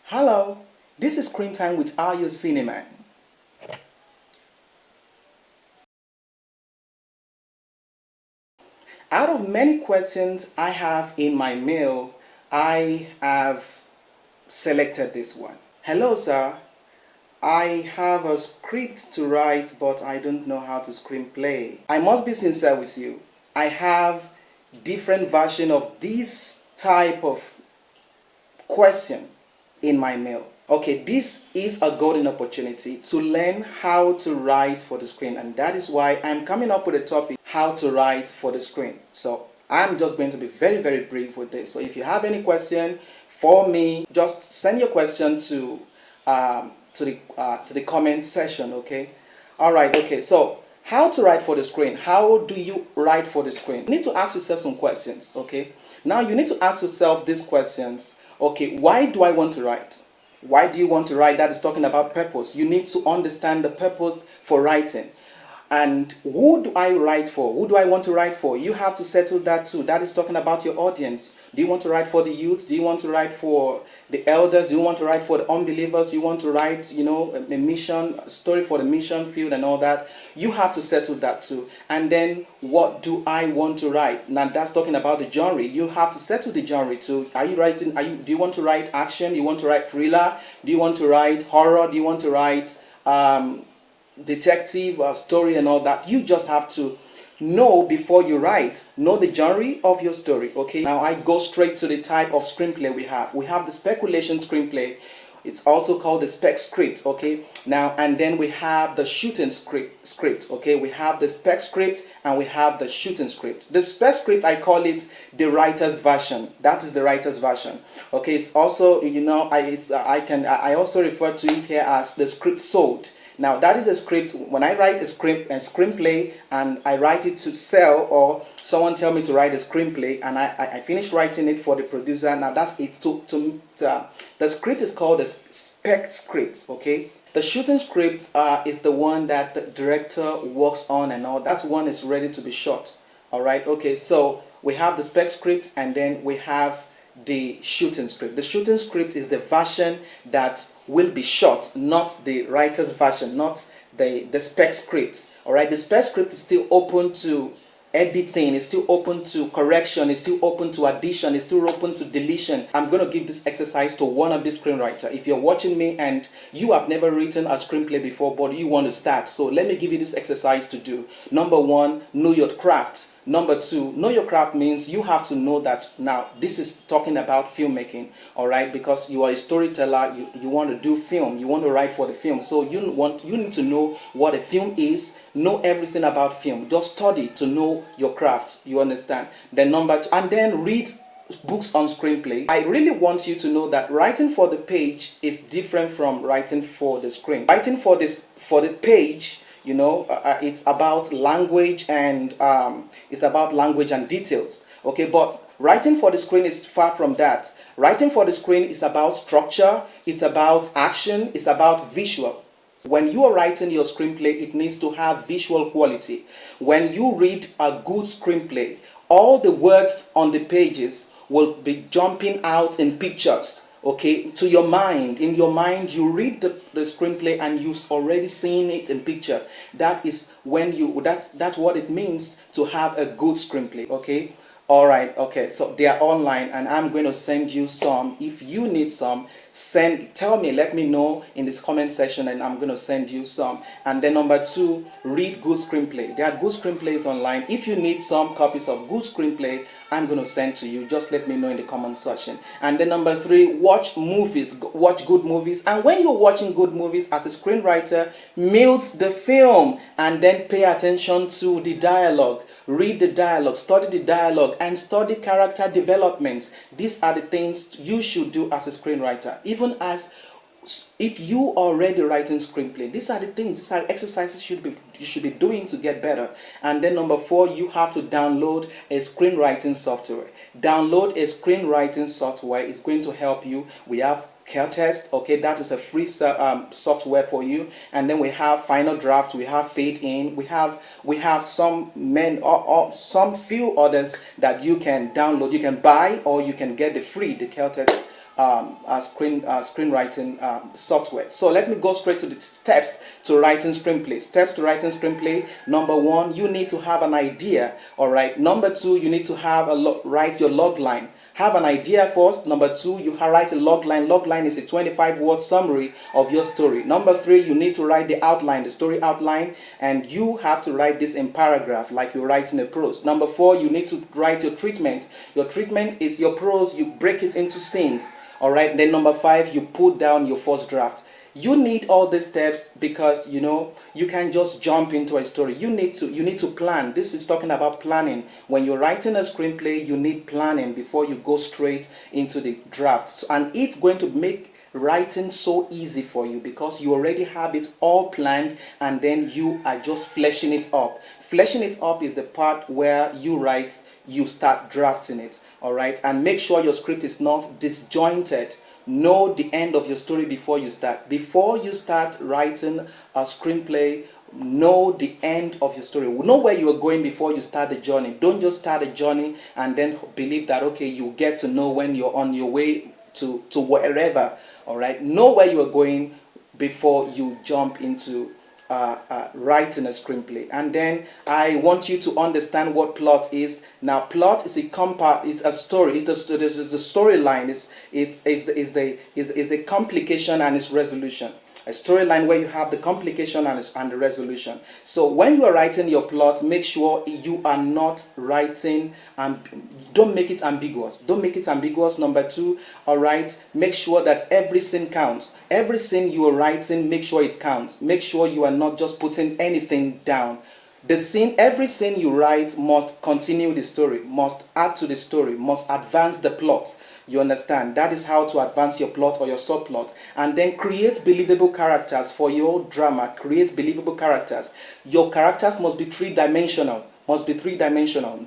Hello, this is Screen Time with Ayo Cineman. Out of many questions I have in my mail, I have selected this one. Hello, sir. I have a script to write, but I don't know how to screenplay. I must be sincere with you. I have different version of this type of question in my mail. Okay, this is a golden opportunity to learn how to write for the screen, and that is why I'm coming up with a topic, how to write for the screen. So I'm just going to be very brief with this. So if you have any question for me, just send your question to the comment section. Okay, all right. Okay, so how to write for the screen? How do you write for the screen? You need to ask yourself some questions. Okay, now you need to ask yourself these questions. Okay, why do I want to write? Why do you want to write? That is talking about purpose. You need to understand the purpose for writing. And who do I write for? Who do I want to write for? You have to settle that too. That is talking about your audience. Do you want to write for the youth? Do you want to write for the elders? Do you want to write for the unbelievers? You want to write, a mission, a story for the mission field and all that? You have to settle that too. And then what do I want to write? Now that's talking about the genre. You have to settle the genre too. Are you writing, do you want to write action? Do you want to write thriller? Do you want to write horror? Do you want to write detective story and all that? You just have to know before you write. Know the genre of your story. Okay, now I go straight to the type of screenplay we have the speculation screenplay. It's also called the spec script. Okay, now and then we have the shooting script. Okay, we have the spec script and we have the shooting script. The spec script, I call it the writer's version. That is the writer's version. Okay, it's also, I also refer to it here as the script sold. Now that is a script. When I write a script and screenplay and I write it to sell, or someone tell me to write a screenplay and I finish writing it for the producer. Now that's it. The script is called the spec script. Okay, the shooting script is the one that the director works on and all. That one is ready to be shot. All right. Okay, so we have the spec script and then we have the shooting script. The shooting script is the version that will be shot, not the writer's version, not the spec script. All right, the spec script is still open to editing, is still open to correction, is still open to addition, is still open to deletion. I'm going to give this exercise to wannabe screenwriter. If you're watching me and you have never written a screenplay before but you want to start, so let me give you this exercise to do. Number one, know your craft. Number two, know your craft means you have to know that now this is talking about filmmaking, all right? Because you are a storyteller, you want to do film, you want to write for the film. So you need to know what a film is, know everything about film. Just study to know your craft, you understand? Then number two, and then read books on screenplay. I really want you to know that writing for the page is different from writing for the screen. Writing for the page, it's about language and details. Okay, but writing for the screen is far from that. Writing for the screen is about structure, it's about action, it's about visual. When you are writing your screenplay, it needs to have visual quality. When you read a good screenplay, all the words on the pages will be jumping out in pictures. Okay, to your mind. In your mind, you read the screenplay and you've already seen it in picture. That is when that's what it means to have a good screenplay. Okay. All right. Okay. So they are online, and I'm going to send you some. If you need some, tell me. Let me know in this comment section, and I'm going to send you some. And then number two, read good screenplay. There are good screenplays online. If you need some copies of good screenplay, I'm going to send to you. Just let me know in the comment section. And then number three, watch movies. Watch good movies. And when you're watching good movies as a screenwriter, mute the film and then pay attention to the dialogue. Read the dialogue, study the dialogue, and study character developments. These are the things you should do as a screenwriter. Even as if you are already writing screenplay, these are the things, these are exercises you should be doing to get better. And then number four, you have to download a screenwriting software. Download a screenwriting software. It's going to help you. We have Test, okay, that is a free software for you. And then we have Final Draft, we have Fade In, we have some some few others that you can download, you can buy, or you can get the free, the Test screenwriting software. So let me go straight to the steps to writing screenplay. Steps to writing screenplay. Number one, you need to have an idea. All right. Number two, you need to have write your log line. Have an idea first. Number two, you write a log line. Log line is a 25-word summary of your story. Number three, you need to write the outline, the story outline, and you have to write this in paragraph like you write in a prose. Number four, you need to write your treatment. Your treatment is your prose. You break it into scenes. All right. Then number five, you put down your first draft. You need all these steps because you can't just jump into a story. You need to plan. This is talking about planning. When you're writing a screenplay, you need planning before you go straight into the draft. And it's going to make writing so easy for you because you already have it all planned, and then you are just fleshing it up. Fleshing it up is the part where you start drafting it. All right, and make sure your script is not disjointed. Know the end of your story before you start. Before you start writing a screenplay, know the end of your story. Know where you are going before you start the journey. Don't just start a journey and then believe that, okay, you get to know when you're on your way to wherever. All right. Know where you are going before you jump into writing a screenplay. And then I want you to understand what plot is. Now, plot is a story. It's the storyline. It's a complication and its resolution. A storyline where you have the complication and the resolution. So when you are writing your plot, make sure you are not writing and don't make it ambiguous. Don't make it ambiguous. Number two, all right, make sure that every scene counts. Every scene you are writing, make sure it counts. Make sure you are not just putting anything down. Every scene you write must continue the story, must add to the story, must advance the plot. You understand? That is how to advance your plot or your subplot. And then create believable characters for your drama. Create believable characters. Your characters must be three-dimensional.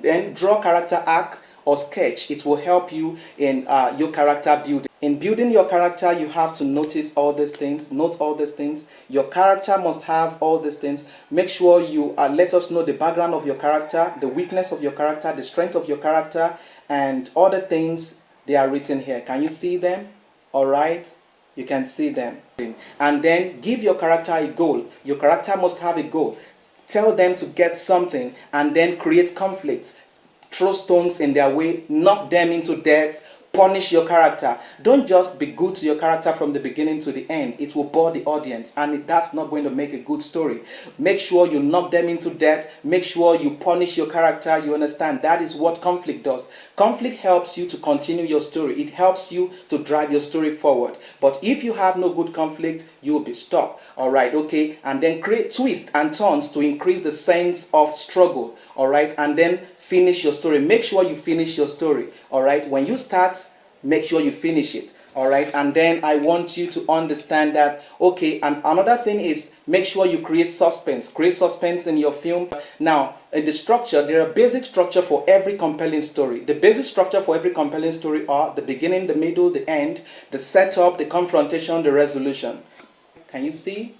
Then draw character arc or sketch. It will help you in your character building. In building your character, you have to notice all these things. Note all these things. Your character must have all these things. Make sure you let us know the background of your character, the weakness of your character, the strength of your character, and other things. They are written here. Can you see them? All right. You can see them. And then give your character a goal. Your character must have a goal. Tell them to get something and then create conflict. Throw stones in their way. Knock them into death. Punish your character. Don't just be good to your character from the beginning to the end. It will bore the audience, and that's not going to make a good story. Make sure you knock them into death. Make sure you punish your character. You understand? That is what conflict does. Conflict helps you to continue your story. It helps you to drive your story forward. But if you have no good conflict, you will be stuck. All right, okay? And then create twists and turns to increase the sense of struggle. All right, and then finish your story. Make sure you finish your story. All right, when you start, make sure you finish it. All right, and then I want you to understand that, okay, and another thing is make sure you create suspense. Create suspense in your film. Now, in the structure, there are basic structure for every compelling story. The basic structure for every compelling story are the beginning, the middle, the end, the setup, the confrontation, the resolution. Can you see?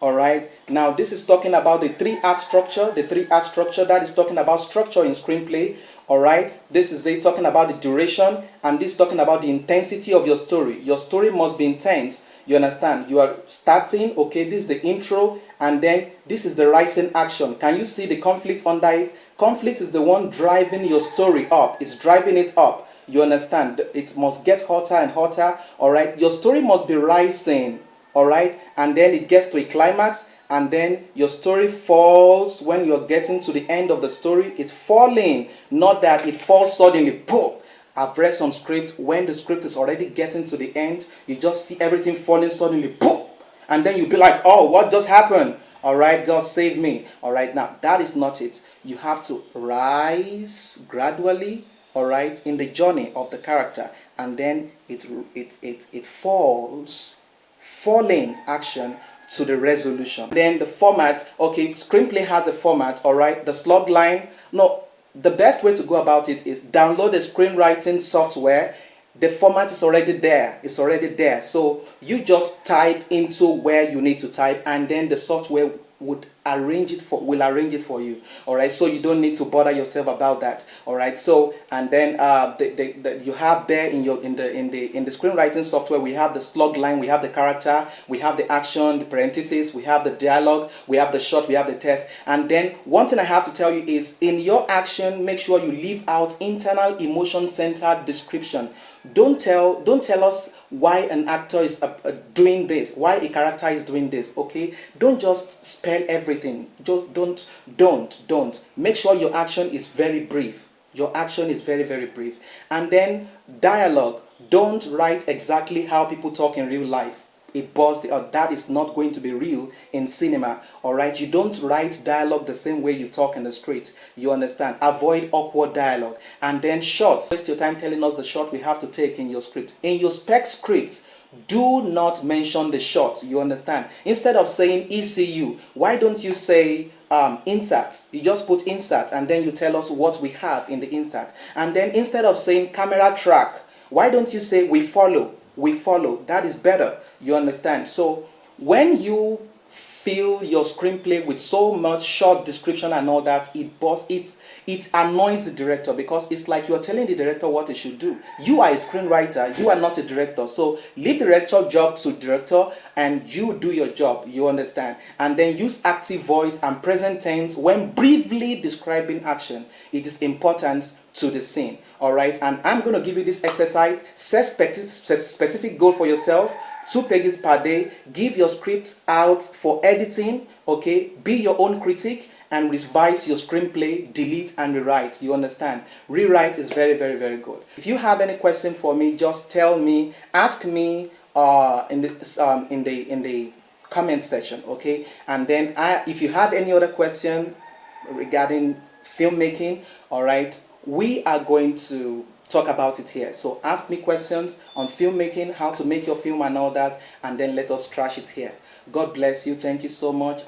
All right. Now, this is talking about the 3-act structure. The 3-act structure, that is talking about structure in screenplay. All right. This is it talking about the duration, and this is talking about the intensity of your story. Your story must be intense. You understand? You are starting, okay, this is the intro, and then this is the rising action. Can you see the conflict under it? Conflict is the one driving your story up. It's driving it up. You understand? It must get hotter and hotter. All right. Your story must be rising. All right, and then it gets to a climax, and then your story falls. When you're getting to the end of the story, it's falling, not that it falls suddenly. Boom! I've read some script. When the script is already getting to the end, you just see everything falling suddenly. Boom! And then you'll be like, oh, what just happened? All right, God save me. All right, now that is not it. You have to rise gradually, all right, in the journey of the character, and then it falling action to the resolution. Then the format, okay, screenplay has a format, all right. The slug line, no, the best way to go about it is download the screenwriting software. The format is already there. It's already there. So you just type into where you need to type, and then the software would will arrange it for you. All right, so you don't need to bother yourself about that. All right, so and then you have there in the screenwriting software, we have the slug line, we have the character, we have the action, the parentheses, we have the dialogue, we have the shot, we have the text. And then one thing I have to tell you is, in your action, make sure you leave out internal emotion centered description. Don't tell us why an actor is doing this, why a character is doing this. Okay, don't just spell everything. Just don't make sure your action is very brief. Your action is very, very brief. And then dialogue, don't write exactly how people talk in real life. That is not going to be real in cinema. All right, you don't write dialogue the same way you talk in the street. You understand? Avoid awkward dialogue. And then shots, waste your time telling us the shot we have to take in your script. In your spec script, do not mention the shot. You understand? Instead of saying ECU, why don't you say insert? You just put insert and then you tell us what we have in the insert. And then instead of saying camera track, why don't you say we follow? We follow. That is better. You understand? So when you fill your screenplay with so much short description and all that, it annoys the director, because it's like you're telling the director what he should do. You are a screenwriter, you are not a director. So leave the director job to director and you do your job. You understand? And then use active voice and present tense when briefly describing action. It is important to the scene. All right, and I'm going to give you this exercise. Set specific goal for yourself. 2 pages per day. Give your script out for editing. Okay, be your own critic and revise your screenplay, delete and rewrite. You understand? Rewrite is very, very, very good. If you have any question for me, just tell me, ask me in the comment section. Okay, and then if you have any other question regarding filmmaking, all right, we are going to talk about it here. So ask me questions on filmmaking, how to make your film and all that, and then let us trash it here. God bless you. Thank you so much.